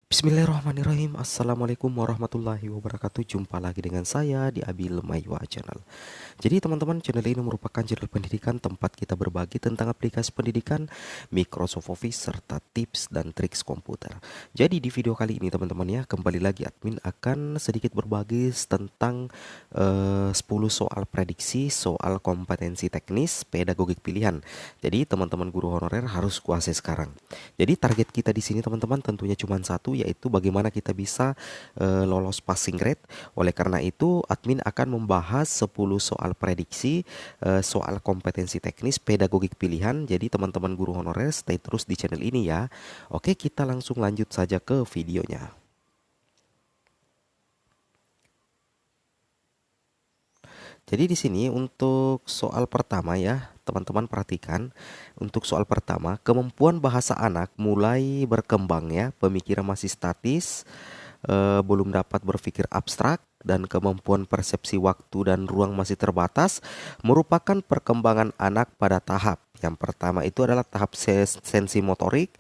Bismillahirrahmanirrahim. Assalamualaikum warahmatullahi wabarakatuh. Jumpa lagi dengan saya di Abil Maywa Channel. Jadi teman-teman, channel ini merupakan channel pendidikan tempat kita berbagi tentang aplikasi pendidikan, Microsoft Office, serta tips dan triks komputer. Jadi di video kali ini teman-teman ya, kembali lagi admin akan sedikit berbagi tentang 10 soal prediksi, soal kompetensi teknis, pedagogik pilihan. Jadi teman-teman guru honorer harus kuasai sekarang. Jadi target kita di sini teman-teman tentunya cuma satu, yaitu bagaimana kita bisa lolos passing grade. Oleh karena itu, admin akan membahas 10 soal prediksi, soal kompetensi teknis, pedagogik pilihan. Jadi teman-teman guru honorer stay terus di channel ini ya. Oke, kita langsung lanjut saja ke videonya. Jadi di sini untuk soal pertama ya, teman-teman perhatikan. Untuk soal pertama, kemampuan bahasa anak mulai berkembang ya, pemikiran masih statis, belum dapat berpikir abstrak, dan kemampuan persepsi waktu dan ruang masih terbatas, merupakan perkembangan anak pada tahap. Yang pertama itu adalah tahap sensi motorik,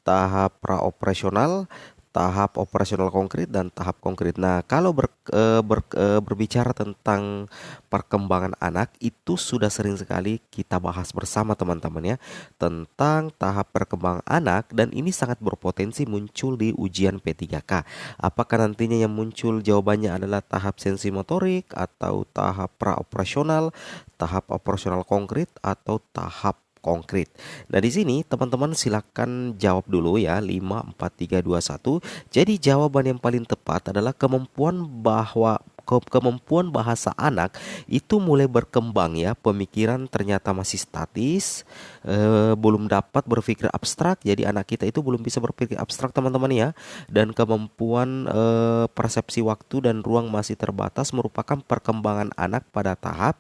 tahap praoperasional, tahap operasional konkret, dan tahap konkret. Nah, kalau berbicara tentang perkembangan anak, itu sudah sering sekali kita bahas bersama teman-teman ya, tentang tahap perkembangan anak, dan ini sangat berpotensi muncul di ujian P3K. Apakah nantinya yang muncul jawabannya adalah tahap sensi motorik, atau tahap praoperasional, tahap operasional konkret, atau tahap konkret. Nah, di sini teman-teman silakan jawab dulu ya, 5 4 3 2 1. Jadi jawaban yang paling tepat adalah kemampuan bahasa anak itu mulai berkembang ya. Pemikiran ternyata masih statis, belum dapat berpikir abstrak. Jadi anak kita itu belum bisa berpikir abstrak teman-teman ya. Dan kemampuan persepsi waktu dan ruang masih terbatas, merupakan perkembangan anak pada tahap.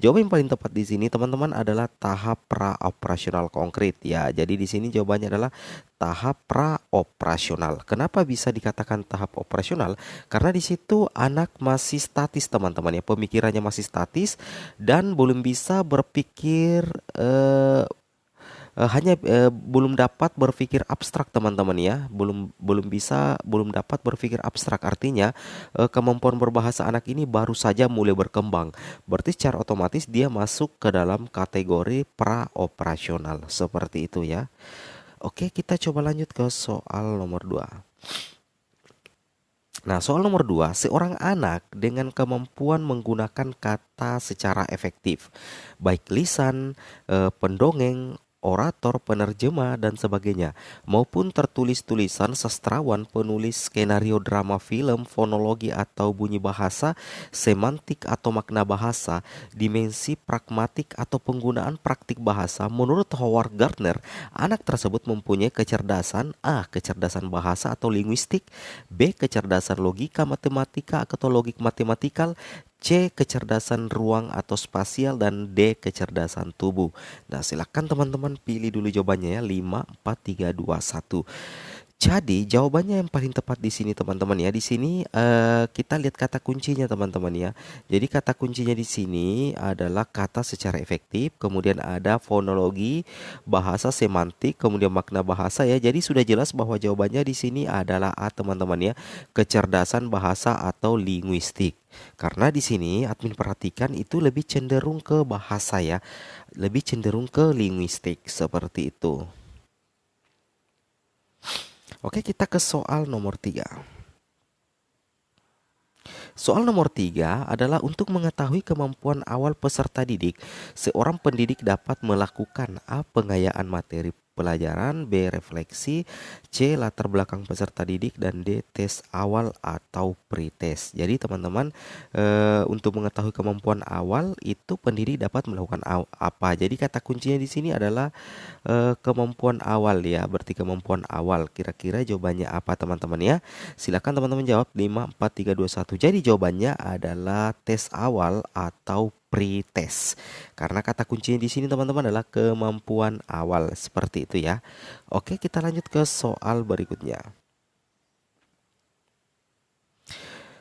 Jawaban yang paling tepat di sini teman-teman adalah tahap pra-operasional konkret ya. Jadi di sini jawabannya adalah tahap pra-operasional. Kenapa bisa dikatakan tahap operasional? Karena di situ anak masih statis teman-teman ya, pemikirannya masih statis dan belum bisa berpikir belum dapat berpikir abstrak teman-teman ya, belum dapat berpikir abstrak. Artinya kemampuan berbahasa anak ini baru saja mulai berkembang. Berarti secara otomatis dia masuk ke dalam kategori pra-operasional seperti itu ya. Oke, kita coba lanjut ke soal nomor 2. Nah, soal nomor 2, seorang anak dengan kemampuan menggunakan kata secara efektif, baik lisan, pendongeng, orator, penerjemah, dan sebagainya, maupun tertulis tulisan sastrawan, penulis skenario drama film, fonologi atau bunyi bahasa, semantik atau makna bahasa, dimensi pragmatik atau penggunaan praktik bahasa. Menurut Howard Gardner, anak tersebut mempunyai kecerdasan A. Kecerdasan bahasa atau linguistik, B. Kecerdasan logika matematika atau logik matematikal, C. Kecerdasan ruang atau spasial, dan D. Kecerdasan tubuh. Nah, silakan teman-teman pilih dulu jawabannya ya, 5 4 3 2 1. Jadi jawabannya yang paling tepat di sini teman-teman ya. Di sini kita lihat kata kuncinya teman-teman ya. Jadi kata kuncinya di sini adalah kata secara efektif, kemudian ada fonologi, bahasa, semantik, kemudian makna bahasa ya. Jadi sudah jelas bahwa jawabannya di sini adalah A teman-teman ya. Kecerdasan bahasa atau linguistik. Karena di sini admin perhatikan itu lebih cenderung ke bahasa ya. Lebih cenderung ke linguistik seperti itu. Oke, kita ke soal nomor 3. Soal nomor 3 adalah untuk mengetahui kemampuan awal peserta didik. Seorang pendidik dapat melakukan A. Pengayaan materi pelajaran, B. Refleksi, C. Latar belakang peserta didik, dan D. Tes awal atau pretest. Jadi teman-teman, untuk mengetahui kemampuan awal itu pendidik dapat melakukan apa? Jadi kata kuncinya di sini adalah kemampuan awal ya. Berarti kemampuan awal. Kira-kira jawabannya apa teman-teman ya? Silakan teman-teman jawab, 5 4 3 2 1. Jadi jawabannya adalah tes awal atau pre-test. Karena kata kuncinya di sini teman-teman adalah kemampuan awal, seperti itu ya. Oke, kita lanjut ke soal berikutnya.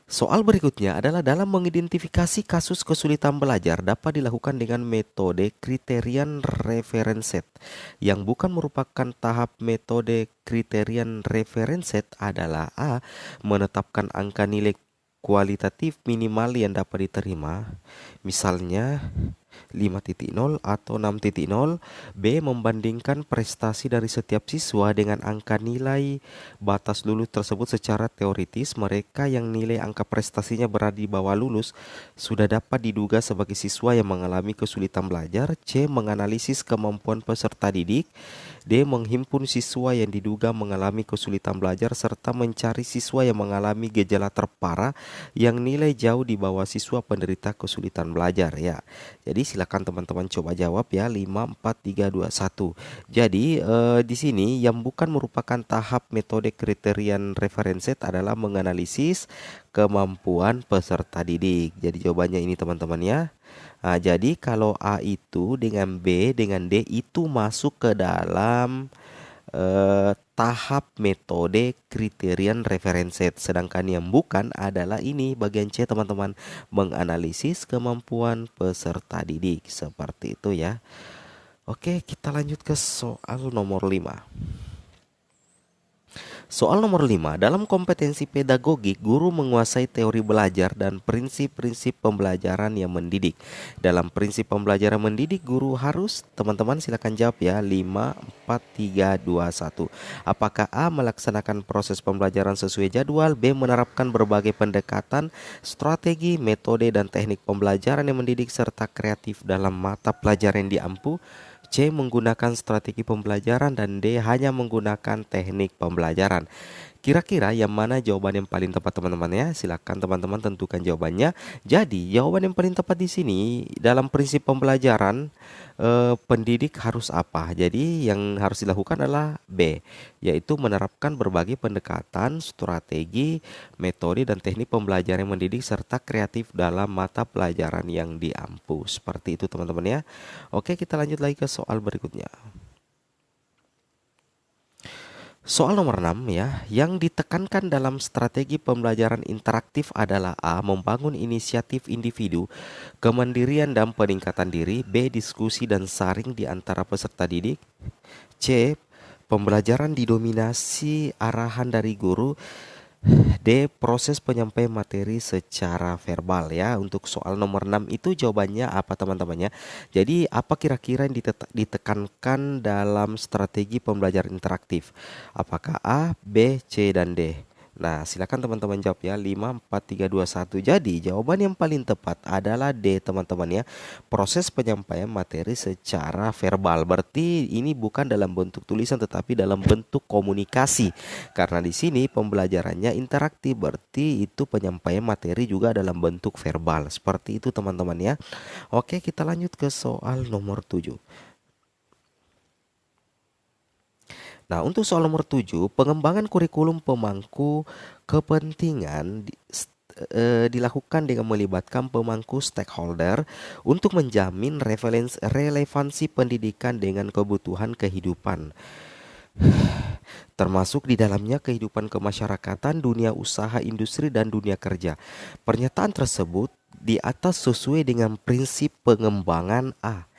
Soal berikutnya adalah dalam mengidentifikasi kasus kesulitan belajar dapat dilakukan dengan metode kriterian reference set. Yang bukan merupakan tahap metode kriterian reference set adalah A. Menetapkan angka nilai kualitatif minimal yang dapat diterima. Misalnya 5.0 atau 6.0. B. Membandingkan prestasi dari setiap siswa dengan angka nilai batas lulus tersebut secara teoritis. Mereka yang nilai angka prestasinya berada di bawah lulus sudah dapat diduga sebagai siswa yang mengalami kesulitan belajar. C. Menganalisis kemampuan peserta didik. D. Menghimpun siswa yang diduga mengalami kesulitan belajar serta mencari siswa yang mengalami gejala terparah yang nilai jauh di bawah siswa penderita kesulitan belajar ya. Jadi silakan teman-teman coba jawab ya. 5 4 3 2 1. Jadi di sini yang bukan merupakan tahap metode kriterian reference set adalah menganalisis kemampuan peserta didik. Jadi jawabannya ini teman-teman ya. Nah, jadi kalau A itu dengan B dengan D itu masuk ke dalam tahap metode kriterian reference set. Sedangkan yang bukan adalah ini bagian C teman-teman, menganalisis kemampuan peserta didik. Seperti itu ya. Oke, kita lanjut ke soal nomor 5. Soal nomor 5, dalam kompetensi pedagogik, guru menguasai teori belajar dan prinsip-prinsip pembelajaran yang mendidik. Dalam prinsip pembelajaran mendidik, guru harus, teman-teman silakan jawab ya. 5 4 3 2 1. Apakah A. melaksanakan proses pembelajaran sesuai jadwal, B. menerapkan berbagai pendekatan, strategi, metode dan teknik pembelajaran yang mendidik serta kreatif dalam mata pelajaran yang diampu, C. menggunakan strategi pembelajaran, dan D. hanya menggunakan teknik pembelajaran. Kira-kira yang mana jawaban yang paling tepat teman-teman ya? Silakan teman-teman tentukan jawabannya. Jadi jawaban yang paling tepat di sini dalam prinsip pembelajaran pendidik harus apa? Jadi yang harus dilakukan adalah B, yaitu menerapkan berbagai pendekatan, strategi, metode dan teknik pembelajaran yang mendidik serta kreatif dalam mata pelajaran yang diampu. Seperti itu teman-teman ya. Oke, kita lanjut lagi ke soal berikutnya. Soal nomor 6 ya, yang ditekankan dalam strategi pembelajaran interaktif adalah A. Membangun inisiatif individu, kemandirian dan peningkatan diri. B. Diskusi dan saring di antara peserta didik. C. Pembelajaran didominasi arahan dari guru. D. Proses penyampaian materi secara verbal ya. Untuk soal nomor 6 itu jawabannya apa teman-temannya? Jadi apa kira-kira yang ditekankan dalam strategi pembelajaran interaktif? Apakah A, B, C, dan D? Nah, silakan teman-teman jawab ya. 5 4 3 2 1. Jadi jawaban yang paling tepat adalah D teman-teman ya. Proses penyampaian materi secara verbal. Berarti ini bukan dalam bentuk tulisan tetapi dalam bentuk komunikasi. Karena di sini pembelajarannya interaktif, berarti itu penyampaian materi juga dalam bentuk verbal. Seperti itu teman-teman ya. Oke, kita lanjut ke soal nomor 7. Nah, untuk soal nomor 7, pengembangan kurikulum pemangku kepentingan dilakukan dengan melibatkan pemangku stakeholder untuk menjamin relevansi pendidikan dengan kebutuhan kehidupan, termasuk di dalamnya kehidupan kemasyarakatan, dunia usaha, industri, dan dunia kerja. Pernyataan tersebut di atas sesuai dengan prinsip pengembangan A.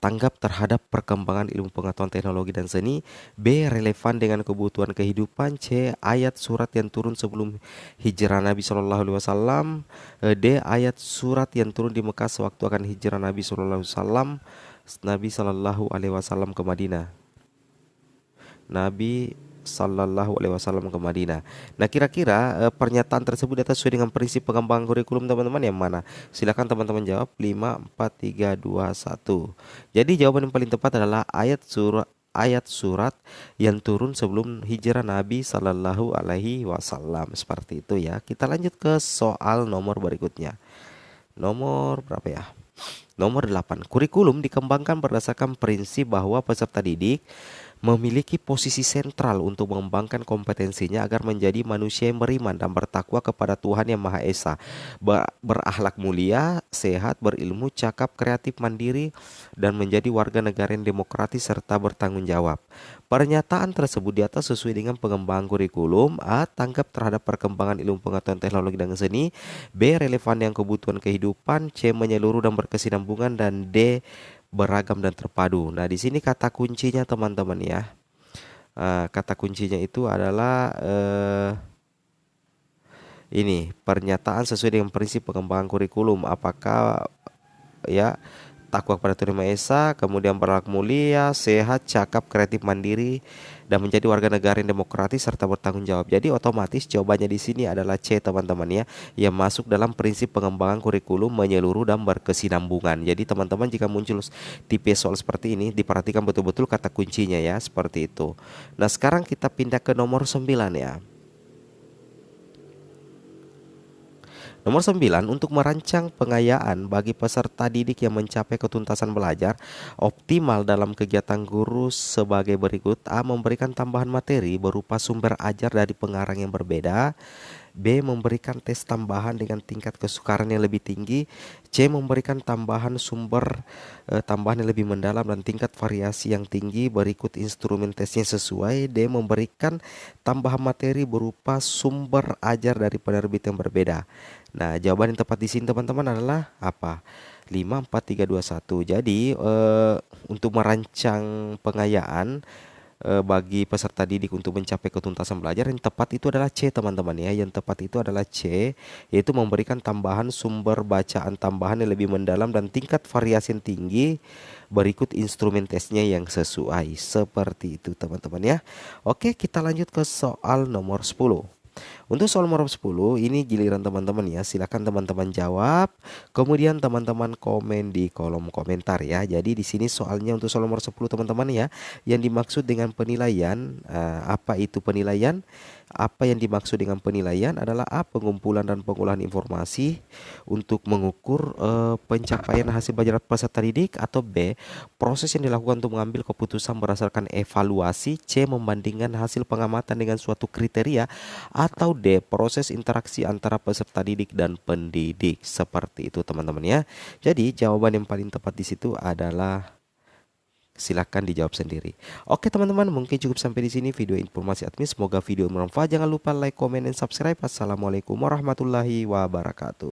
Tanggap terhadap perkembangan ilmu pengetahuan teknologi dan seni. B. Relevan dengan kebutuhan kehidupan. C. Ayat surat yang turun sebelum hijrah Nabi Shallallahu Alaihi Wasallam. D. Ayat surat yang turun di Mekah sewaktu akan hijrah Nabi Shallallahu Alaihi Wasallam. Nabi Shallallahu Alaihi Wasallam ke Madinah. Nabi Sallallahu Alaihi Wasallam ke Madinah. Nah, kira-kira pernyataan tersebut di atas sesuai dengan prinsip pengembangan kurikulum teman-teman yang mana? Silakan teman-teman jawab. 5 4 3 2 1. Jadi jawaban yang paling tepat adalah ayat surat yang turun sebelum hijrah Nabi Sallallahu Alaihi Wasallam. Seperti itu ya. Kita lanjut ke soal nomor berikutnya. Nomor berapa ya? Nomor 8. Kurikulum dikembangkan berdasarkan prinsip bahwa peserta didik memiliki posisi sentral untuk mengembangkan kompetensinya agar menjadi manusia yang beriman dan bertakwa kepada Tuhan Yang Maha Esa, berakhlak mulia, sehat, berilmu, cakap, kreatif, mandiri, dan menjadi warga negara yang demokratis serta bertanggung jawab. Pernyataan tersebut di atas sesuai dengan pengembangan kurikulum. A. Tanggap terhadap perkembangan ilmu pengetahuan teknologi dan seni. B. Relevan dengan kebutuhan kehidupan. C. Menyeluruh dan berkesinambungan. Dan D. Beragam dan terpadu. Nah, di sini kata kuncinya teman-teman ya. Kata kuncinya itu adalah ini pernyataan sesuai dengan prinsip pengembangan kurikulum. Apakah ya takwa kepada Tuhan Yang Maha Esa, kemudian berakhlak mulia, sehat, cakap, kreatif, mandiri, dan menjadi warga negara yang demokratis serta bertanggung jawab. Jadi otomatis jawabannya di sini adalah C teman-teman ya, yang masuk dalam prinsip pengembangan kurikulum menyeluruh dan berkesinambungan. Jadi teman-teman jika muncul tipe soal seperti ini, diperhatikan betul-betul kata kuncinya ya, seperti itu. Nah, sekarang kita pindah ke nomor 9 ya. Nomor 9, untuk merancang pengayaan bagi peserta didik yang mencapai ketuntasan belajar optimal dalam kegiatan guru sebagai berikut. A. Memberikan tambahan materi berupa sumber ajar dari pengarang yang berbeda. B. Memberikan tes tambahan dengan tingkat kesukaran yang lebih tinggi. C. Memberikan tambahan sumber tambahan yang lebih mendalam dan tingkat variasi yang tinggi. Berikut instrumen tesnya sesuai. D. Memberikan tambahan materi berupa sumber ajar dari penerbit yang berbeda. Nah, jawaban yang tepat di sini teman-teman adalah apa? 5, 4, 3, 2, 1. Jadi untuk merancang pengayaan bagi peserta didik untuk mencapai ketuntasan belajar, yang tepat itu adalah C teman-teman ya. Yang tepat itu adalah C, yaitu memberikan tambahan sumber bacaan tambahan yang lebih mendalam dan tingkat variasi yang tinggi. Berikut instrumen tesnya yang sesuai. Seperti itu teman-teman ya. Oke, kita lanjut ke soal nomor 10. Untuk soal nomor 10 ini giliran teman-teman ya. Silakan teman-teman jawab. Kemudian teman-teman komen di kolom komentar ya. Jadi di sini soalnya untuk soal nomor 10 teman-teman ya. Yang dimaksud dengan penilaian, apa itu penilaian? Apa yang dimaksud dengan penilaian adalah A. Pengumpulan dan pengolahan informasi untuk mengukur pencapaian hasil belajar peserta didik. Atau B. Proses yang dilakukan untuk mengambil keputusan berdasarkan evaluasi. C. Membandingkan hasil pengamatan dengan suatu kriteria. Atau D. Proses interaksi antara peserta didik dan pendidik. Seperti itu teman-teman ya. Jadi jawaban yang paling tepat di situ adalah, silakan dijawab sendiri. Oke teman-teman, mungkin cukup sampai di sini video informasi admin. Semoga video bermanfaat. Jangan lupa like, comment, dan subscribe. Assalamualaikum warahmatullahi wabarakatuh.